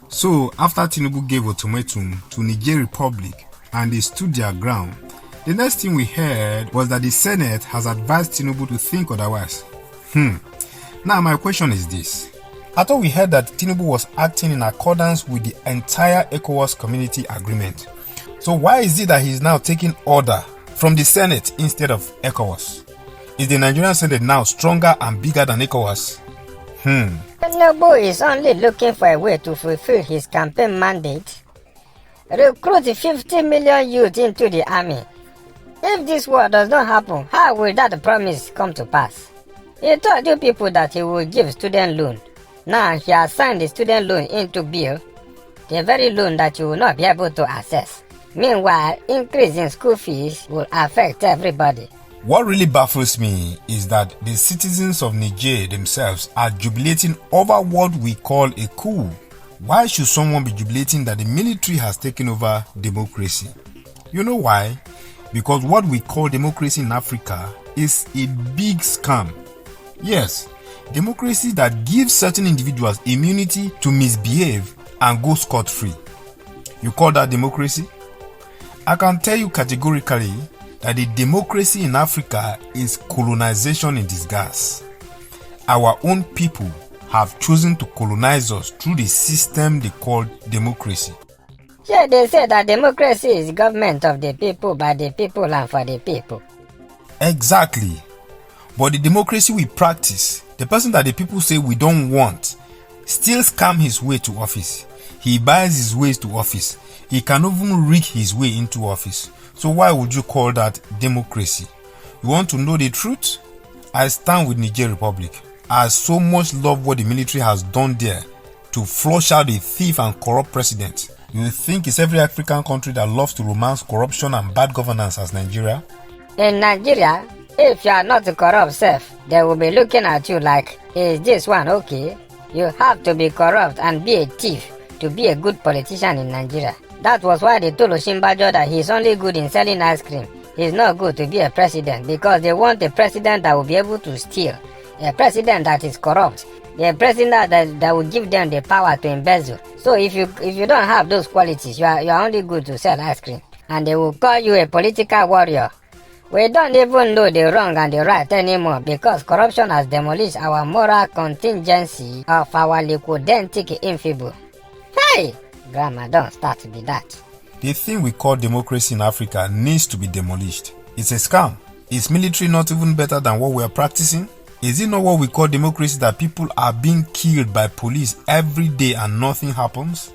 So, after Tinubu gave ultimatum to Niger Republic and they stood their ground, the next thing we heard was that the Senate has advised Tinubu to think otherwise. Now my question is this. I thought we heard that Tinubu was acting in accordance with the entire ECOWAS community agreement. So why is it that he is now taking order from the Senate instead of ECOWAS? Is the Nigerian Senate now stronger and bigger than ECOWAS? Tinubu is only looking for a way to fulfill his campaign mandate. Recruit 50 million youth into the army. If this war does not happen, how will that promise come to pass? He told you people that he will give student loan. Now he has signed the student loan into bill, the very loan that you will not be able to access. Meanwhile, increase in school fees will affect everybody. What really baffles me is that the citizens of Niger themselves are jubilating over what we call a coup. Why should someone be jubilating that the military has taken over democracy? You know why? Because what we call democracy in Africa is a big scam. Yes, democracy that gives certain individuals immunity to misbehave and go scot-free. You call that democracy? I can tell you categorically that the democracy in Africa is colonization in disguise. Our own people have chosen to colonize us through the system they call democracy. Yeah, they say that democracy is government of the people, by the people and for the people. Exactly. But the democracy we practice, the person that the people say we don't want, still scam his way to office. He buys his ways to office. He can even rig his way into office. So why would you call that democracy? You want to know the truth? I stand with Niger Republic. I so much love what the military has done there to flush out a thief and corrupt president. You think it's every African country that loves to romance corruption and bad governance as Nigeria? In Nigeria, if you are not corrupt self, they will be looking at you like, is this one okay? You have to be corrupt and be a thief to be a good politician in Nigeria. That was why they told Osinbajo that he's only good in selling ice cream. He's not good to be a president because they want a president that will be able to steal, a president that is corrupt, a president that will give them the power to embezzle. So if you don't have those qualities, you are only good to sell ice cream. And they will call you a political warrior. We don't even know the wrong and the right anymore because corruption has demolished our moral contingency of our liquidentic infable. Hey! Grammar don't start to be that. The thing we call democracy in Africa needs to be demolished. It's a scam. Is military not even better than what we are practicing? Is it not what we call democracy that people are being killed by police every day and nothing happens?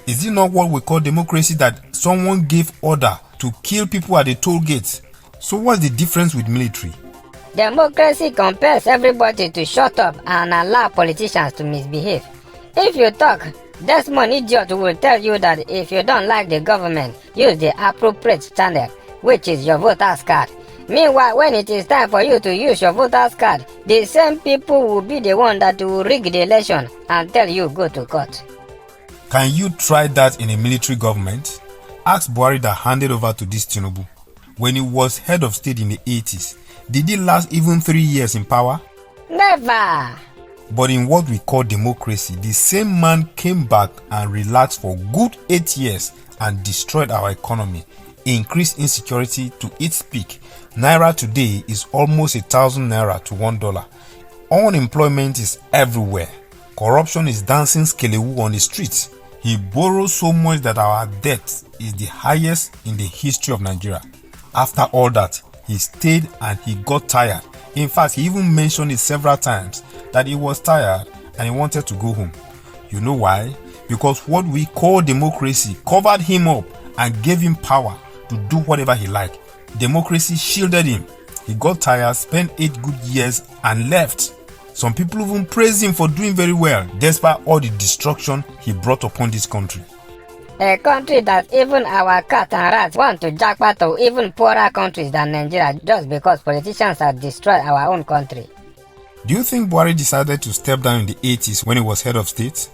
Is it not what we call democracy that someone gave order to kill people at the toll gates? So what's the difference with military? Democracy compels everybody to shut up and allow politicians to misbehave. If you talk, Desmond Idiot will tell you that if you don't like the government, use the appropriate channel, which is your voter's card. Meanwhile, when it is time for you to use your voter's card, the same people will be the one that will rig the election and tell you go to court. Can you try that in a military government? Ask Buhari that handed over to this Tinubu. When he was head of state in the 80s, did he last even 3 years in power? Never! But in what we call democracy, the same man came back and relaxed for good 8 years and destroyed our economy, increased insecurity to its peak. Naira today is almost 1,000 naira to $1. Unemployment is everywhere. Corruption is dancing skelewu on the streets. He borrowed so much that our debt is the highest in the history of Nigeria. After all that, he stayed and he got tired. In fact, he even mentioned it several times that he was tired and he wanted to go home. You know why? Because what we call democracy covered him up and gave him power to do whatever he liked. Democracy shielded him. He got tired, spent 8 good years and left. Some people even praised him for doing very well despite all the destruction he brought upon this country. A country that even our cat and rats want to jackpot to even poorer countries than Nigeria just because politicians have destroyed our own country. Do you think Buhari decided to step down in the 80s when he was head of state?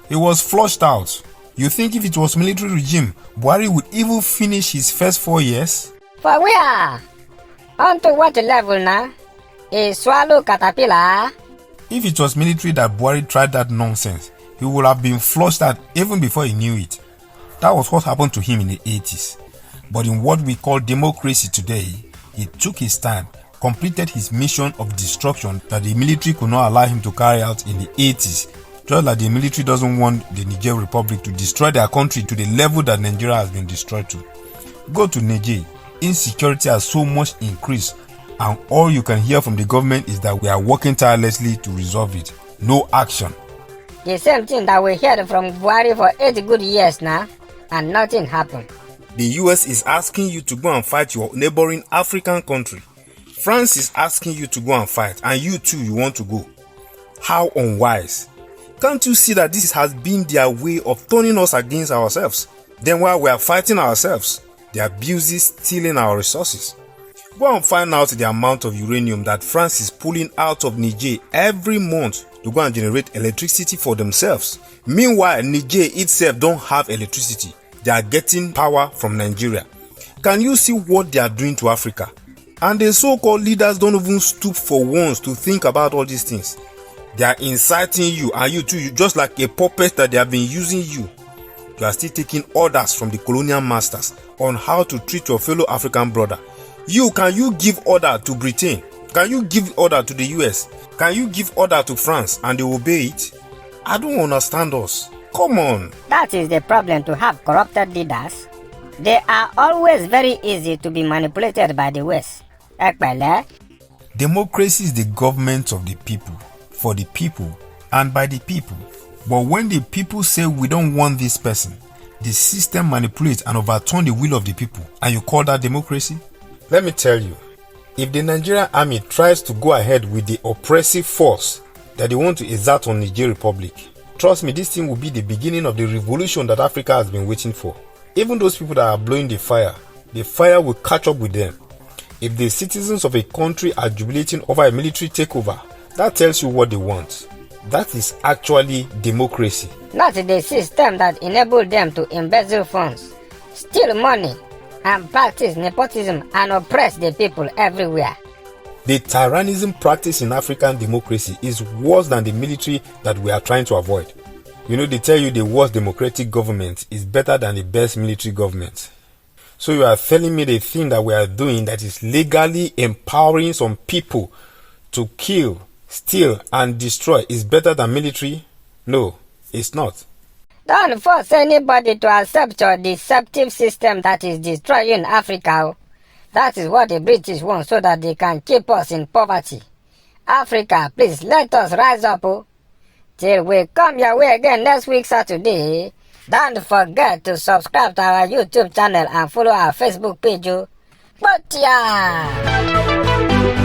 He was flushed out. You think if it was military regime, Buhari would even finish his first 4 years? For where? On to what level now? A swallow caterpillar? If it was military that Buhari tried that nonsense, he he would have been flushed out even before he knew it. That was what happened to him in the 80s. But in what we call democracy today, he took his time, completed his mission of destruction that the military could not allow him to carry out in the 80s. Just like the military doesn't want the Niger Republic to destroy their country to the level that Nigeria has been destroyed to. Go to Niger. Insecurity has so much increased, and all you can hear from the government is that we are working tirelessly to resolve it. No action. The same thing that we heard from Buhari for 8 good years now, and nothing happened. The US is asking you to go and fight your neighboring African country. France is asking you to go and fight, and you too, you want to go. How unwise. Can't you see that this has been their way of turning us against ourselves? Then while we are fighting ourselves, they are busy stealing our resources. Go and find out the amount of uranium that France is pulling out of Niger every month to go and generate electricity for themselves. Meanwhile, Niger itself don't have electricity. They are getting power from Nigeria. Can you see what they are doing to Africa? And the so-called leaders don't even stoop for once to think about all these things. They are inciting you, and you too, you just like a puppet that they have been using you. You are still taking orders from the colonial masters on how to treat your fellow African brother. Can you give order to Britain? Can you give order to the US? Can you give order to France and they obey it? I don't understand us. Come on. That is the problem, to have corrupted leaders. They are always very easy to be manipulated by the West. Ekpele. Democracy is the government of the people, for the people, and by the people. But when the people say we don't want this person, the system manipulates and overturns the will of the people, and you call that democracy? Let me tell you, if the Nigerian army tries to go ahead with the oppressive force that they want to exert on Niger Republic, trust me, this thing will be the beginning of the revolution that Africa has been waiting for. Even those people that are blowing the fire will catch up with them. If the citizens of a country are jubilating over a military takeover, that tells you what they want. That is actually democracy. Not the system that enabled them to embezzle funds, steal money, and practice nepotism and oppress the people everywhere. The tyrannism practiced in African democracy is worse than the military that we are trying to avoid. You know, they tell you the worst democratic government is better than the best military government. So you are telling me the thing that we are doing that is legally empowering some people to kill, steal, and destroy is better than military? No, it's not. Don't force anybody to accept your deceptive system that is destroying Africa. That is what the British want, so that they can keep us in poverty. Africa, please let us rise up. Till we come your way again next week Saturday. Don't forget to subscribe to our YouTube channel and follow our Facebook page. But yeah.